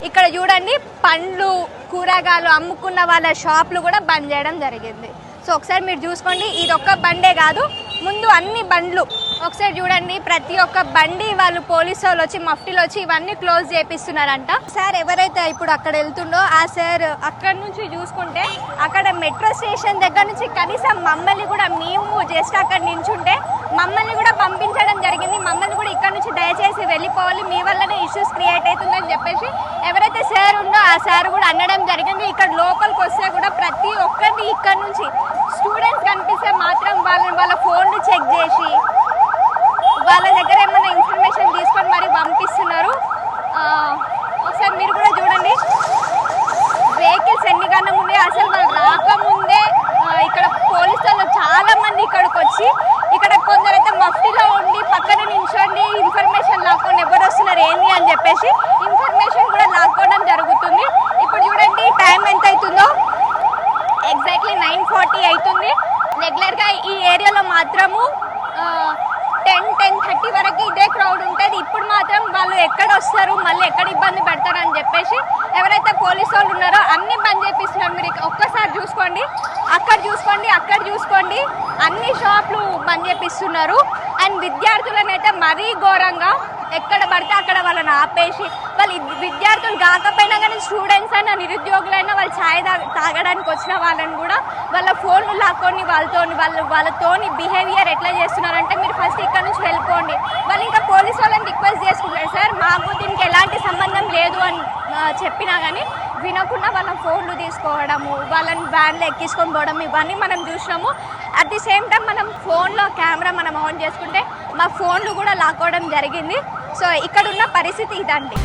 ఇక్కడ చూడండి పండ్లు కూరగాయలు అమ్ముకున్న వాళ్ళ షాపులు కూడా బంద్ చేయడం జరిగింది. సో ఒకసారి మీరు చూసుకోండి, ఇది ఒక్క బండే కాదు, ముందు అన్ని బండ్లు ఒకసారి చూడండి. ప్రతి ఒక్క బండి వాళ్ళు పోలీసు వాళ్ళు వచ్చి మఫ్టీలు వచ్చి ఇవన్నీ క్లోజ్ చేపిస్తున్నారంట. సార్ ఎవరైతే ఇప్పుడు అక్కడ వెళ్తుండో ఆ సార్ అక్కడ నుంచి చూసుకుంటే అక్కడ మెట్రో స్టేషన్ దగ్గర నుంచి కనీసం మమ్మల్ని కూడా, మేము జస్ట్ అక్కడ నించుంటే మమ్మల్ని కూడా పంపించడం జరిగింది. మమ్మల్ని కూడా ఇక్కడ నుంచి దయచేసి వెళ్ళిపోవాలి, మీ వల్లనే ఇష్యూస్ క్రియేట్ అవుతుందని చెప్పేసి ఎవరైతే సార్ ఉందో ఆ సార్ కూడా అనడం జరిగింది. ఇక్కడ లోకల్కి వస్తే కూడా ప్రతి ఒక్కరిని ఇక్కడ నుంచి స్టూడెంట్స్ కనిపిస్తే మాత్రం వాళ్ళ ఫోన్లు చెక్ చేసి వాళ్ళ దగ్గర ఏమైనా ఇన్ఫర్మేషన్ తీసుకొని మరి పంపిస్తున్నారు. ఒకసారి మీరు కూడా చూడండి, వెహికల్స్ ఎన్ని గంటల ముందే అసలు వాళ్ళు రాకముందే ఇక్కడ పోలీసు వాళ్ళు చాలా మంది ఇక్కడికి వచ్చి ఇక్కడ కొందరైతే మఫ్టీలో ఉండి పక్కన నిల్చోండి ఇన్ఫర్మేషన్ లాక్కొని ఎవరు వస్తున్నారు ఏంటి అని చెప్పేసి ఇన్ఫర్మేషన్ కూడా లాక్కోవడం జరుగుతుంది. ఇప్పుడు చూడండి టైం ఎంత అవుతుందో, ఎగ్జాక్ట్లీ 9:40 అవుతుంది. రెగ్యులర్గా ఈ ఏరియాలో మాత్రము 10-10:30 వరకు ఇదే క్రౌడ్ ఉంటుంది. ఇప్పుడు మాత్రం వాళ్ళు ఎక్కడ వస్తారు, మళ్ళీ ఎక్కడ ఇబ్బంది పెడతారు అని చెప్పేసి ఎవరైతే పోలీసు వాళ్ళు ఉన్నారో అన్ని బంద్ చేపిస్తున్నారు. మీరు ఒక్కసారి చూసుకోండి, అక్కడ చూసుకోండి, అక్కడ చూసుకోండి, అన్ని షాపులు బంద్ చేపిస్తున్నారు. అండ్ విద్యార్థులను అయితే మరీ ఘోరంగా ఎక్కడ పడితే అక్కడ వాళ్ళని ఆపేసి, వాళ్ళు విద్యార్థులు కాకపోయినా కానీ స్టూడెంట్స్ అయినా నిరుద్యోగులైనా వాళ్ళు ఛాయ్ తాగడానికి వచ్చిన వాళ్ళని కూడా వాళ్ళ ఫోన్లు లాక్కొని వాళ్ళతోని బిహేవియర్ ఎట్లా చేస్తున్నారంటే మీరు ఫస్ట్ ఇక్కడ నుంచి వెళ్ళిపోండి. వాళ్ళు ఇంకా పోలీసు వాళ్ళని రిక్వెస్ట్ చేసుకుంటారు, సార్ మాకు దీనికి ఎలాంటి సంబంధం లేదు అని చెప్పినా కానీ వినకుండా వాళ్ళ ఫోన్లు తీసుకోవడము, వాళ్ళని వ్యాన్లో ఎక్కించుకొని పోవడం ఇవన్నీ మనం చూసినాము. అట్ ది సేమ్ టైం మనం ఫోన్లో కెమెరా మనం ఆన్ చేసుకుంటే మా ఫోన్లు కూడా లాక్కోవడం జరిగింది. సో ఇక్కడ ఉన్న పరిస్థితి ఇదండి.